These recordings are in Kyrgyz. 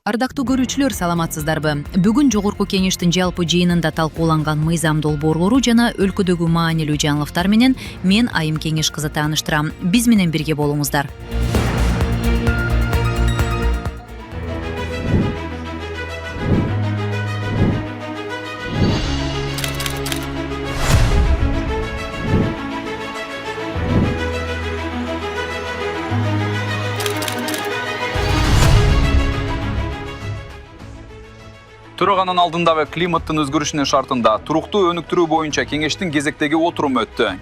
Ардактуу көрүүчүлөр, саламатсыздарбы? Бүгүн Жогорку Кеңештин жалпы жыйынында талкууланган мыйзам долбоорлору жана өлкөдөгү маанилүү жаңылыктар менен мен Айым Кеңеш кызы тааныштырам. Биз менен бирге болуңуздар. Төраганын алдындагы климаттын өзгөрүшүнүн шартында туруктуу өнүктүрүү боюнча кеңештин кезектеги отуруму өттү.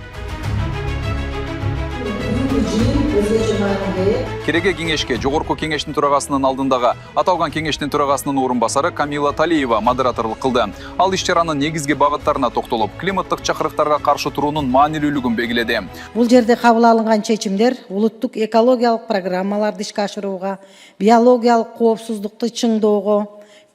Кереге кеңешке Жогорку Кеңештин төрагасынын алдындагы аталган кеңештин төрагасынын орун басары Камила Талиева модераторлук кылды. Ал иш-чаранын негизги багыттарына токтолуп, климаттык чакырыктарга каршы туруунун маанилүүлүгүн белгиледи. Бул жерде кабыл алынган чечимдер улуттук экологиялык программаларды ишке ашырууга, биологиялык коопсуздукту чыңдоого,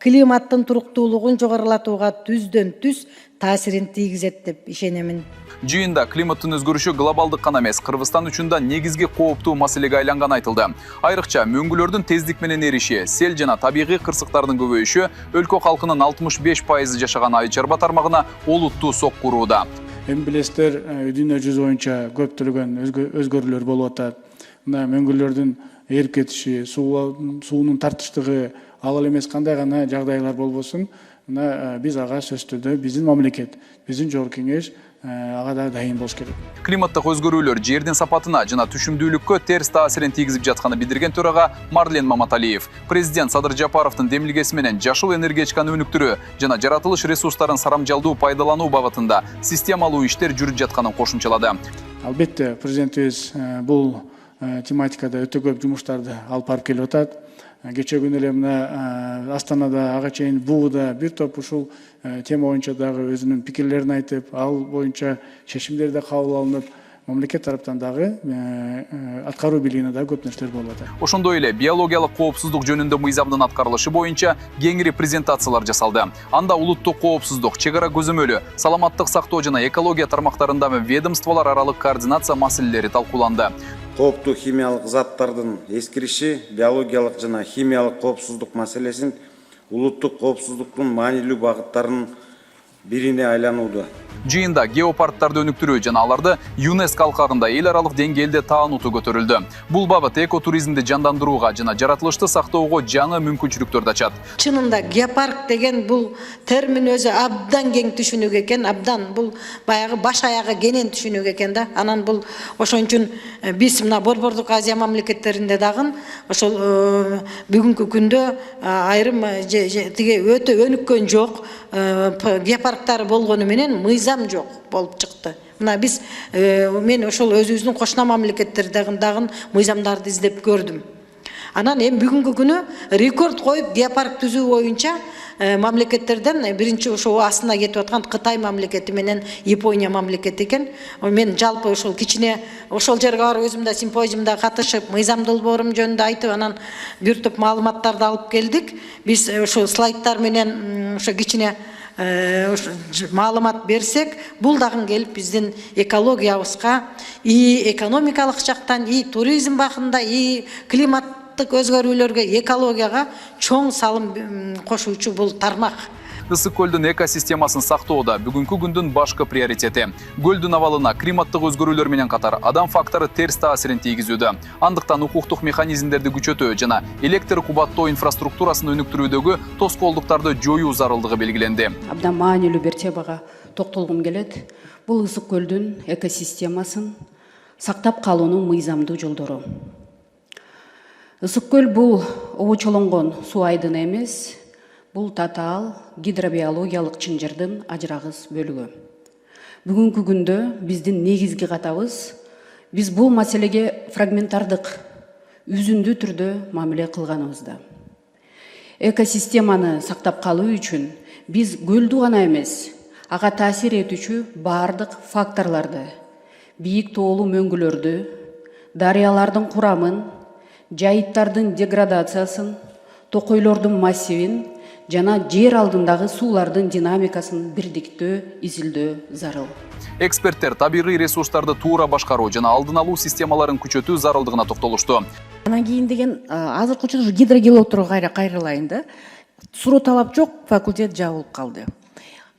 климаттын туруктуулугун жогорулатууга түздөн түз таасирин тийгизет деп ишенемин. Жыйында климаттын өзгөрүшү глобалдык гана эмес, Кыргызстан үчүн да негизги кооптуу маселеге айланганы айтылды. Айрыкча мөңгүлөрдүн тездик менен эриши, сел жана табигый кырсыктардын көбөйүшү өлкө халкынын 65% жашаган айыл чарба тармагына олуттуу сокку урууда. Эми билесиздер, дүйнө жүзү боюнча көптөгөн өзгөрүүлөр болуп атат. Мына мөңгүлөрдүн эрип кетиши, суунун тартыштыгы, ал эмес кандай гана жагдайлар болбосун, биз ага сөзсүз түрдө биздин мамлекет, биздин Жогорку Кеңеш ага да дайын болуш керек. Климаттык өзгөрүүлөр жердин сапатына жана түшүмдүүлүккө терс таасирин тийгизип жатканы билдирген төрага Марлен Маматалиев, президент Садыр Жапаровдун демилгеси менен жашыл энергетиканы өнүктүрүү жана жаратылыш ресурстарын сарамжалдуу пайдалануу багытында системалуу иштер жүрүп жатканын кошумчалады. Албетте, президентибиз бул тематикада өтө көп жумуштарды алып барып келип атат. Кече күнү эле мына Астанада, ага чейин Бууда бир топ ушул тема боюнча дагы өзүнүн пикирлерин айтып, ал боюнча чечимдер да кабыл алынып, мамлекет тараптан дагы аткаруу бийлигине дагы көп нерселер болуп атат. Ошондой эле биологиялык коопсуздук жөнүндө мыйзамдын аткарылышы боюнча кеңири презентациялар жасалды. Анда улуттук коопсуздук, чек ара көзөмөлү, саламаттык сактоо жана экология тармактарындагы ведомстволор аралык координация маселелери талкууланды. Кооптуу химиялык заттардын эскириши, биологиялык жана химиялык коопсуздук маселесин улуттук коопсуздуктун маанилүү багыттарынын бирине айланууда. Жыйында геопарктарды өнүктүрүү жана аларды ЮНЕСКО алкагында эл аралык деңгээлде таанууту көтөрүлдү. Бул багыт экотуризмди жандандырууга жана жаратылышты сактоого жаңы мүмкүнчүлүктөрдү ачат. Чынында геопарк деген бул термин өзү абдан кең түшүнүк экен, абдан бул баягы баш аягы кенен түшүнүк экен да. Анан бул ошон үчүн биз мына Борбордук Азия мамлекеттеринде дагы ошол бүгүнкү күндө айрым тиги өтө өнүккөн жок геопарктары болгону менен мыйзам жок болуп чыкты. Мына биз мен ошол өзүбүздүн кошуна мамлекеттердеги мыйзамдарды издеп көрдүм. Анан эми бүгүнкү күнү рекорд коюп геопарк түзүү боюнча мамлекеттерден биринчи ошо астына кетип аткан Кытай мамлекети менен Япония мамлекети экен. Мен жалпы ошол кичине ошол жерге барып өзүм да симпозиумда катышып, мыйзам долбоорум жөнүндө айтып, анан бир топ маалыматтарды алып келдик. Биз ошол слайдтар менен ошо кичине маалымат берсек, бул дагы келип биздин экологиябызга и экономикалык жактан, и туризм бакында, и климаттык өзгөрүүлөргө, экологияга чоң салым кошуучу бул тармак. Ысык көлдүн экосистемасын сактоодо бүгүнкү күндүн башкы приоритети. Көлдүн абалына климаттык өзгөрүүлөр менен катар адам фактору терс таасирин тийгизүүдө. Андыктан укуктук механизмдерди күчөтүү жана электр кубаттоо инфраструктурасын өнүктүрүүдөгү тоскоолдуктарды жоюу зарылдыгы белгиленди. Абдан маанилүү бир темага токтолгум келет. Бул ысык көлдүн экосистемасын сактап калуунун мыйзамдуу жолдору. Ысык көл бул обочолонгон суу айдыны эмес, бул татаал гидробиологиялык чынжырдын ажырагыс бөлүгү. Бүгүнкү күндө биздин негизги катабыз биз бул маселеге фрагментардык, үзүндүү түрдө мамиле кылганыбызда. Экосистеманы сактап калуу үчүн биз көлдү гана эмес, ага таасир этүүчү баардык факторлорду, бийик тоолуу мөңгүлөрдү, дарыялардын курамын, жайыттардын деградациясын, токойлордун массивин жана жер алдындагы суулардын динамикасын бирдиктөө, изилдөө зарыл. Эксперттер табигый ресурстарды туура башкаруу жана алдын алуу системаларын күчөтүү зарылдыгына токтолушту. Анан кийин деген азыркы учурда гидрогеологторго кайрылайын да. Суроо талап жок, факультет жабылып калды.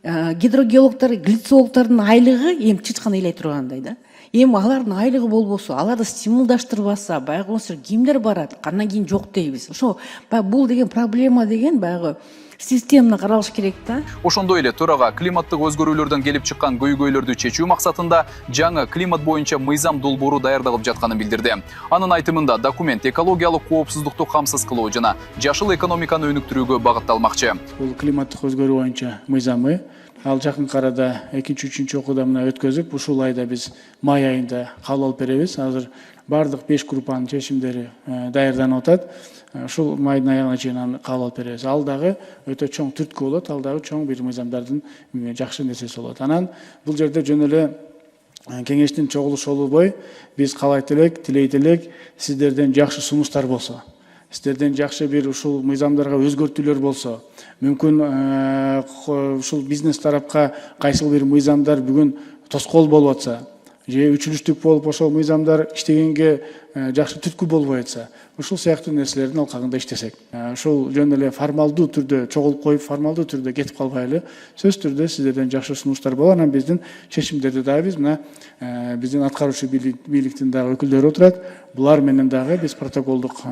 Гидрогеологтор, глицологтордун айлыгы эми чычкан ыйлай тургандай да. Эми алардын айлыгы болбосо, аларды стимулдаштырбаса, баягы кимдер барат, андан кийин жок дейбиз. Ошо бул деген проблема деген баягы системаны каралыш керек да. Ошондой эле төрага климаттык өзгөрүүлөрдөн келип чыккан көйгөйлөрдү чечүү максатында жаңы климат боюнча мыйзам долбоору даярдалып жатканын билдирди. Анын айтымында документ экологиялык коопсуздукту камсыз кылуу жана жашыл экономиканы өнүктүрүүгө багытталмакчы. Бул климаттык өзгөрүү боюнча мыйзамы ал жакынкы арада 2-3 окууда мына өткөзүп, ушул айда биз май айында кабыл алып беребиз. Азыр бардык 5 группанын чечимдери даярданып атат. Ушул майдын аягына чейин аны кабыл алып беребиз. Ал дагы өтө чоң түрткү болот, ал дагы чоң бир мыйзамдардын жакшы нерсеси болот. Анан бул жерде жөн эле кеңештин чогулушу болбой, биз каалайт элек, тилейт элек, сиздерден жакшы сунуштар болсо, сиздерден жакшы бир ушул мыйзамдарга өзгөртүүлөр болсо, мүмкүн ушул бизнес тарапка кайсыл бир мыйзамдар бүгүн тоскоол болуп атса, же үчүлүштүк болуп ошол мыйзамдар иштегенге жакшы түрткү болбой атса, ушул сыяктуу нерселердин алкагында иштесек, ушул жөн эле формалдуу түрдө чогулуп коюп, формалдуу түрдө кетип калбайлы, сөзсүз түрдө сиздерден жакшы сунуштар болот. Анан биздин чечимдерди дагы биз мына биздин аткаруучу бийликтин дагы өкүлдөрү отурат. Булар менен дагы биз протоколдук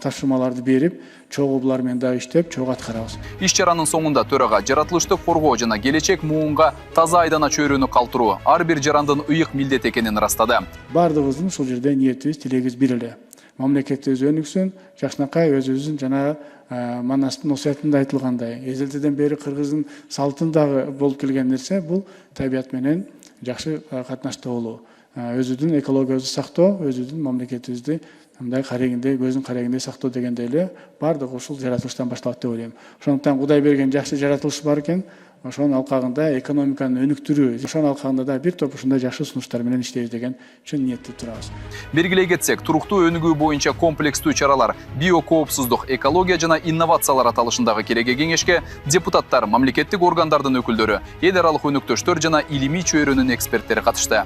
тапшырмаларды берип, чогуу булар менен дагы иштеп, чогуу аткарабыз. Иш чаранын соңунда төрага жаратылышты коргоо жана келечек муунга таза айдана чөйрөнү калтыруу ар бир жарандын ыйык милдет экенин ырастады. Бардыгыбыздын ушул жерде ниетибиз, тилегибиз бир эле. Мамлекетибиз өнүксүн, жакшынакай өзүбүздүн жана Манастын осуятында айтылгандай, эзелтеден бери кыргыздын салтындагы болуп келген нерсе бул табият менен жакшы катнашта болуу. Өзүбүздүн экологиябызды сактоо, өзүбүздүн мамлекетибизди мындай карегиндей, көздүн карегиндей сактоо дегендей эле бардыгы ушул жаратылыштан башталат деп ойлойм. Ошондуктан Кудай берген жакшы жаратылыш бар экен, ошонун алкагында экономиканы өнүктүрүү, ошонун алкагында да бир топ ушундай жакшы сунуштар менен иштейбиз деген чын ниетте турабыз. Белгилей кетсек, туруктуу өнүгүү боюнча комплекстүү чаралар, биокоопсуздук, экология жана инновациялар аталышындагы кереге кеңешке депутаттар, мамлекеттик органдардын өкүлдөрү, эл аралык өнөктөштөр жана илимий чөйрөнүн эксперттери катышты.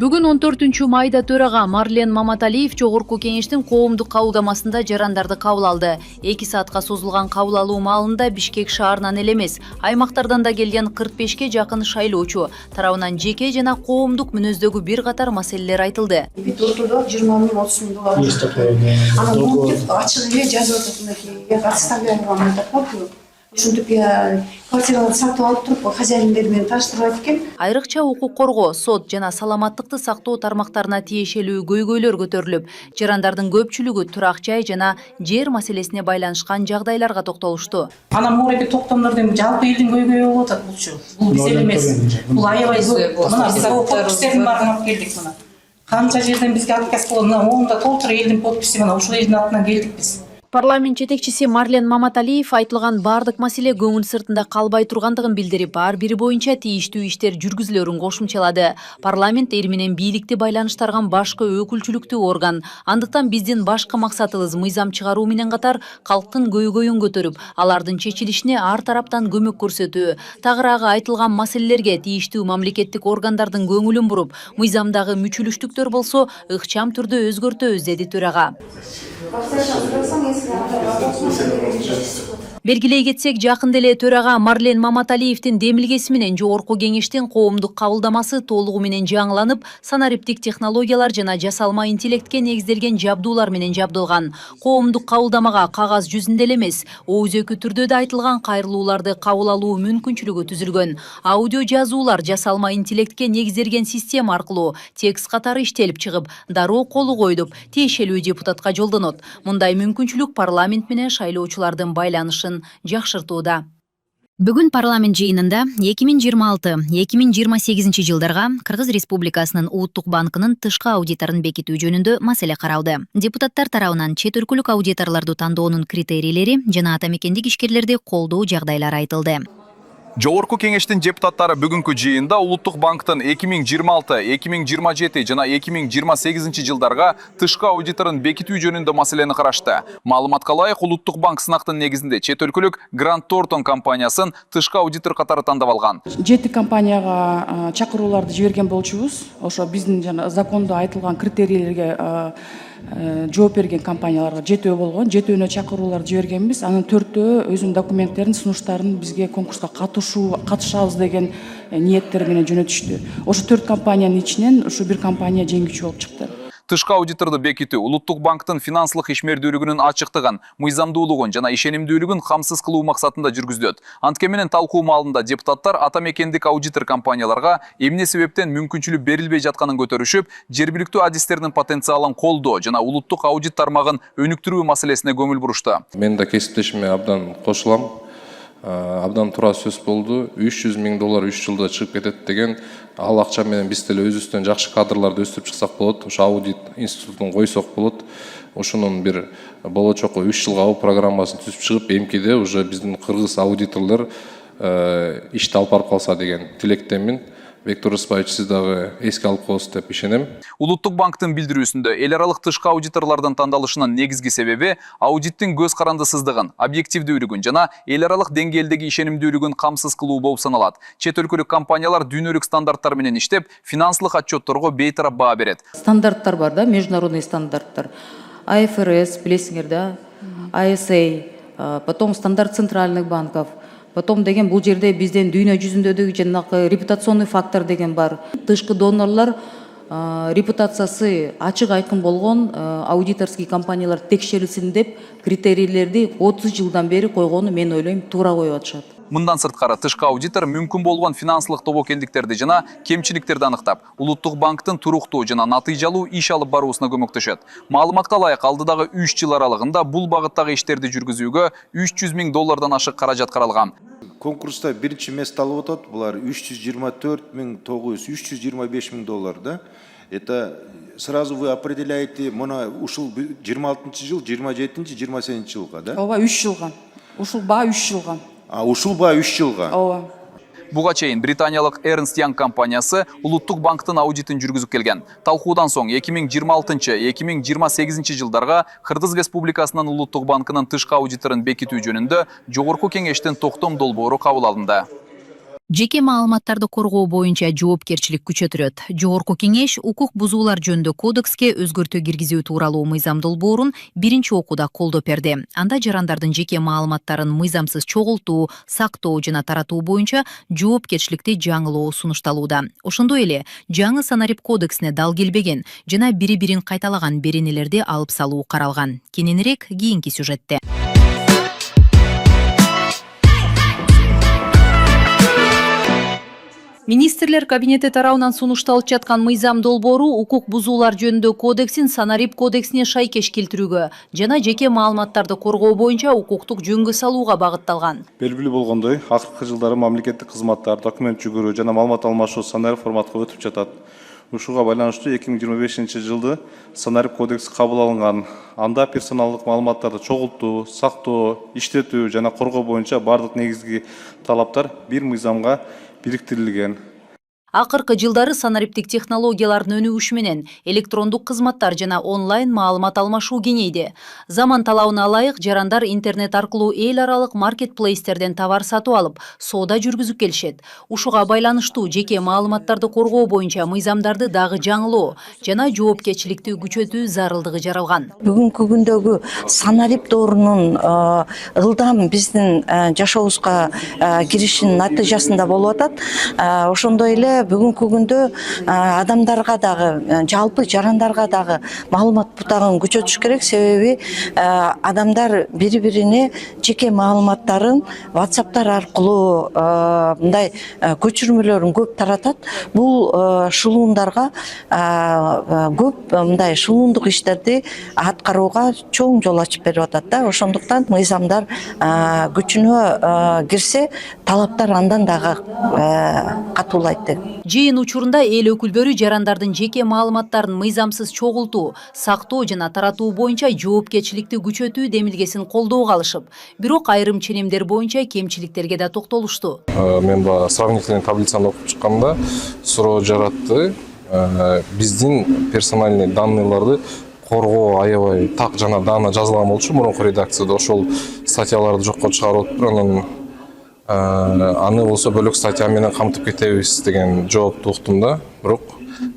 Бүгүн 14 майда төрага Марлен Маматалиев жогорку кеңештин коомдук кабылдамасында жарандарды кабыл алды. 2 саатка созулган кабыл алуу маалында Бишкек шаарынан эле эмес, аймактардан да келген 45ке жакын шайлоочу тарабынан жеке жана коомдук мүнөздөгү бир катар маселелер айтылды. Ортодо 20-30 миң доллар. Есть такое. Анан ачык эле жазып атат мынакей. Я отставляю деп ушинтип квартираны сатып алып туруп хозяиндер менен таштырып экен. Айрыкча укук коргоо, сот жана саламаттыкты сактоо тармактарына тиешелүү көйгөйлөр көтөрүлүп, жарандардын көпчүлүгү турак жай жана жер маселесине байланышкан жагдайларга токтолушту. Анан мореке токтомдордун жалпы элдин көйгөйү болуп атат булчу. Бул биз эле эмес. Бул аябай көп. Мына биз подпистердин баарын алып келдик мына. Канча жерден бизге отказ болду. Мына моунда толтур элдин подписи мына ушул элдин атынан келдик биз. Парламент жетекчиси Марлен Маматалиев айтылган бардык маселе көңүл сыртында калбай тургандыгын билдирип, ар бири боюнча тийиштүү иштер жүргүзүлөрүн кошумчалады. Парламент эл менен бийликти байланыштырган башкы өкүлчүлүктүү орган. Андыктан биздин башкы максатыбыз мыйзам чыгаруу менен катар калктын көйгөйүн көтөрүп, алардын чечилишине ар тараптан көмөк көрсөтүү. Тагыраагы айтылган маселелерге тийиштүү мамлекеттик органдардын көңүлүн буруп, мыйзамдагы мүчүлүштүктөр болсо ыкчам түрдө өзгөртөбүз, деди төрага. Белгилей кетсек, жакында эле төрага Марлен Маматалиевдин демилгеси менен жогорку кеңештин коомдук кабылдамасы толугу менен жаңыланып, санариптик технологиялар жана жасалма интеллектке негизделген жабдуулар менен жабдылган. Коомдук кабылдамага кагаз жүзүндө эле эмес, өзөкү түрдө да айтылган кайрылууларды кабыл алуу мүмкүнчүлүгү түзүлгөн. Аудио жазуулар жасалма интеллектке негизделген система аркылуу текст катары иштелип чыгып, дароо колу коюлуп, тиешелүү депутатка жолдонот. Мындай мүмкүнчүлүк парламент менен шайлоочулардын байланышын жакшыртууда. Бүгүн парламент жыйынында 2026-2028 жылдарга Кыргыз Республикасынын Улуттук банкынын тышкы аудиторун бекитүү жөнүндө маселе каралды. Депутаттар тарабынан чет өлкөлүк аудиторлорду тандоонун критерийлери жана ата мекендик ишкерлерди колдоо жагдайлары айтылды. Жогорку кеңештин депутаттары бүгүнкү жыйында Улуттук банктын 2026, 2027 жана 2028 жылдарга тышкы аудиторун бекитүү жөнүндө маселени карашты. Маалыматка ылайык, Улуттук банк сынактын негизинде чет өлкөлүк Grant Thornton компаниясын тышкы аудитор катары тандап алган. 7 компанияга чакырууларды жиберген болчубуз. Ошо биздин жана закондо айтылган критерийлерге жооп берген компанияларга 7 болгон, 7-өнө чакырууларды жибергенбиз. Анын 4-өө өзүнүн документтерин, сунуштарын бизге конкурска катышабыз деген ниеттер менен жөнөтүштү. Ошо 4 компаниянын ичинен ушу бир компания жеңүүчү болуп чыкты. Тышкы аудиторду бекитүү Улуттук банктын финансылык ишмердүүлүгүнүн ачыктыгын, мыйзамдуулугун жана ишенимдүүлүгүн камсыз кылуу максатында жүргүзүлөт. Антке менен талкуу маалында депутаттар ата мекендик аудитор компанияларга эмне себептен мүмкүнчүлүк берилбей жатканын көтөрүшүп, жергиликтүү адистердин потенциалын колдоо жана улуттук аудит тармагын өнүктүрүү маселесине көңүл бурушту. Мен да кесиптешиме абдан кошулам. Абдан туура сөз болду. $300 000 3 жылда чыгып кетет деген, ал акча менен биз деле өзүбүздөн жакшы кадрларды өстүрүп чыксак болот. Ошо аудит институтун койсок болот. Ошонун бир болочокко 3 жылга программасын түзүп чыгып, эмкиде уже биздин кыргыз аудиторлор ишти алып барып калса деген тилектемин. Виктор Испаевич, сиз дагы эске алып коесуз деп ишенем. Улуттук банктын билдирүүсүндө эл аралык тышкы аудиторлордун тандалышынын негизги себеби аудиттин көз карандысыздыгын, объективдүүлүгүн жана эл аралык деңгээлдеги ишенимдүүлүгүн камсыз кылуу болуп саналат. Чет өлкөлүк компаниялар дүйнөлүк стандарттар менен иштеп, финансылык отчетторго бейтарап баа берет. Стандарттар бар да, международный стандарттар. IFRS, билесиңер да, ISA, потом стандарт центральных банков. Потом деген бул жерде бизден дүйнө жүзүндөгү жанагы репутационный фактор деген бар. Тышкы донорлор репутациясы ачык айкын болгон аудиторский компаниялар текшерилсин деп критерийлерди 30 жылдан бери койгону мен ойлойм туура коюп атышат. Мындан сырткары тышкы аудитор мүмкүн болгон финансылык тобокелдиктерди жана кемчиликтерди аныктап, Улуттук банктын туруктуу жана натыйжалуу иш алып баруусуна көмөктөшөт. Маалыматка ылайык, алдыдагы 3 жыл аралыгында бул багыттагы иштерди жүргүзүүгө $300 000 ашык каражат каралган. Конкурста биринчи место алып атат. Булар $325 000, да. Это сразу вы определяете, мына ушул 26 жыл, 27, 28 жылга, да? Ооба, 3 жылга. Ушул баа 3 жылга. Ушул баа 3 жылга. Ооба. Буга чейин британиялык Ernst Young компаниясы Улуттук банктын аудитин жүргүзүп келген. Талкуудан соң 2026-2028 жылдарга Кыргыз Республикасынын Улуттук банкынын тышкы аудиторун бекитүү жөнүндө Жогорку кеңештин токтом долбоору кабыл алынды. Жеке маалыматтарды коргоо боюнча жоопкерчилик күчөтүлөт. Жогорку кеңеш укук бузуулар жөнүндө кодекске өзгөртүү киргизүү тууралуу мыйзам долбоорун биринчи окууда колдоп берди. Анда жарандардын жеке маалыматтарын мыйзамсыз чогултуу, сактоо жана таратуу боюнча жоопкерчиликти жаңылоо сунушталууда. Ошондой эле жаңы санарип кодексине дал келбеген жана бири-бирин кайталаган беренелерди алып салуу каралган. Кененирээк кийинки сюжетте. Министрлер кабинети тарабынан сунушталып жаткан мыйзам долбоору укук бузуулар жөнүндө кодексин санарип кодексине шайкеш келтирүүгө жана жеке маалыматтарды коргоо боюнча укуктук жөнгө салууга багытталган. Белгилүү болгондой, акыркы жылдары мамлекеттик кызматтар, документ жүгүрүү жана маалымат алмашуу санарип форматка өтүп жатат. Ушуга байланыштуу 2025 жылды санарип кодекси кабыл алынган. Анда персоналдык маалыматтарды чогултуу, сактоо, иштетүү жана коргоо боюнча бардык негизги талаптар бир мыйзамга бириктирилген. Акыркы жылдары санариптик технологиялардын өнүгүшү менен электрондук кызматтар жана онлайн маалымат алмашуу кеңейди. Заман талабына ылайык жарандар интернет аркылуу эл аралык маркетплейстерден товар сатып алып, соода жүргүзүп келишет. Ушуга байланыштуу жеке маалыматтарды коргоо боюнча мыйзамдарды дагы жаңылоо жана жоопкерчиликти күчөтүү зарылдыгы жаралган. Бүгүнкү күндөгү санарип доорунун ылдам биздин жашообузга киришинин натыйжасында болуп атат. Ошондой эле бүгүнкү күндө адамдарга дагы, жалпы жарандарга дагы маалымат бутагын күчөтүш керек, себеби адамдар бири-бирине жеке маалыматтарын WhatsApp'тар аркылуу мындай көчүрмөлөрүн көп таратат. Бул шылуундарга көп мындай шылуундук иштерди аткарууга чоң жол ачып берип атат да. Ошондуктан мыйзамдар күчүнө кирсе, талаптар андан дагы катуулайт деп Жыйын учурунда эл өкүлдөрү жарандардын жеке маалыматтарын мыйзамсыз чогултуу, сактоо жана таратуу боюнча жоопкерчиликти күчөтүү демилгесин колдоого алышып, бирок айрым ченемдер боюнча кемчиликтерге да токтолушту. Мен сравнительный таблицаны окуп чыкканда суроо жаратты. Биздин персональный данныйларды коргоо аябай так жана даана жазылган болчу мурунку редакцияда. Ошол статьяларды жокко чыгарып отуруп, анан аны болсо бөлөк статья менен камтып кетебиз деген жоопту уктум да. Бирок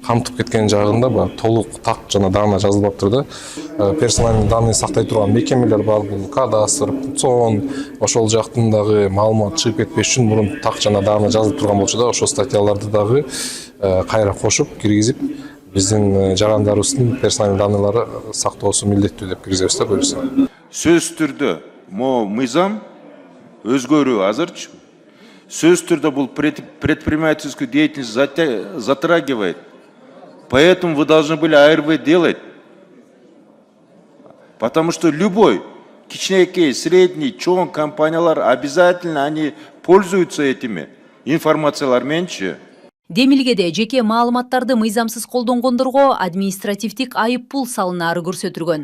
камтып кеткен жагында баягы толук так жана даана жазылбаптыр да. Персональный данный сактай турган мекемелер бар, бул кадастр, ЦОН, ошол жактын дагы маалымат чыгып кетпеш үчүн мурун так жана даана жазылып турган болчу да. Ошол статьяларды дагы кайра кошуп киргизип, биздин жарандарыбыздын персональный данныйлары сактоосу милдеттүү деп киргизебиз да буюрса. Сөз түрдө мо мыйзам өзгөрүү азырчы. Сөз түрдө бул предпринимательскую деятельность затрагивает. Поэтому вы должны были АРВ делать. Потому что любой кичинекей, средний, чоң компаниялар обязательно они пользуются этими информациялар менчи. Демилгеде жеке маалыматтарды мыйзамсыз колдонгондорго административдик айыппул салынаары көрсөтүлгөн.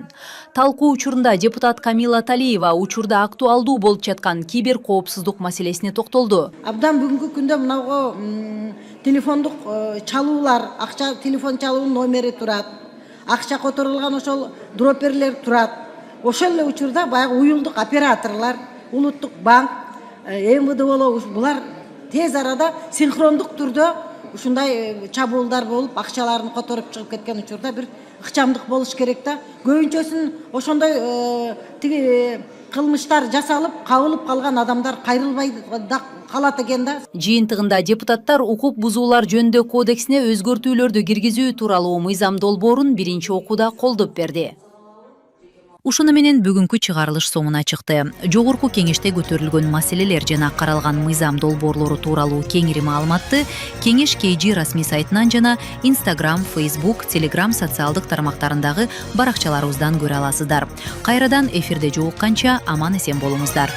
Талкуу учурунда депутат Камила Талиева учурда актуалдуу болуп жаткан кибер коопсуздук маселесине токтолду. Абдан бүгүнкү күндө мынауга телефондук чалуулар, акча телефон чалуунун номери турат. Акча которулган ошол дроперлер турат. Ошол эле учурда баягы уюлдук операторлор, улуттук банк, МВД болобу булар тез арада синхрондук түрдө ушундай чабуулдар болуп, акчаларын которуп чыгып кеткен учурда бир ыкчамдык болуш керек да. Көбүнчөсүн ошондой тиги кылмыштар жасалып, кабылып калган адамдар кайрылбай да калат экен да. Жыйынтыгында депутаттар укук бузуулар жөнүндө кодексине өзгөртүүлөрдү киргизүү тууралуу мыйзам долбоорун биринчи окууда колдоп берди. Ушуну менен бүгүнкү чыгарылыш соңуна чыкты. Жогорку кеңеште көтөрүлгөн маселелер жана каралган мыйзам долбоорлору тууралуу кеңири маалыматты кеңеш KG расмий сайтынан жана Instagram, Facebook, Telegram социалдык тармактарындагы баракчаларыбыздан көрө аласыздар. Кайрадан эфирде жолукканча аман эсен болуңуздар.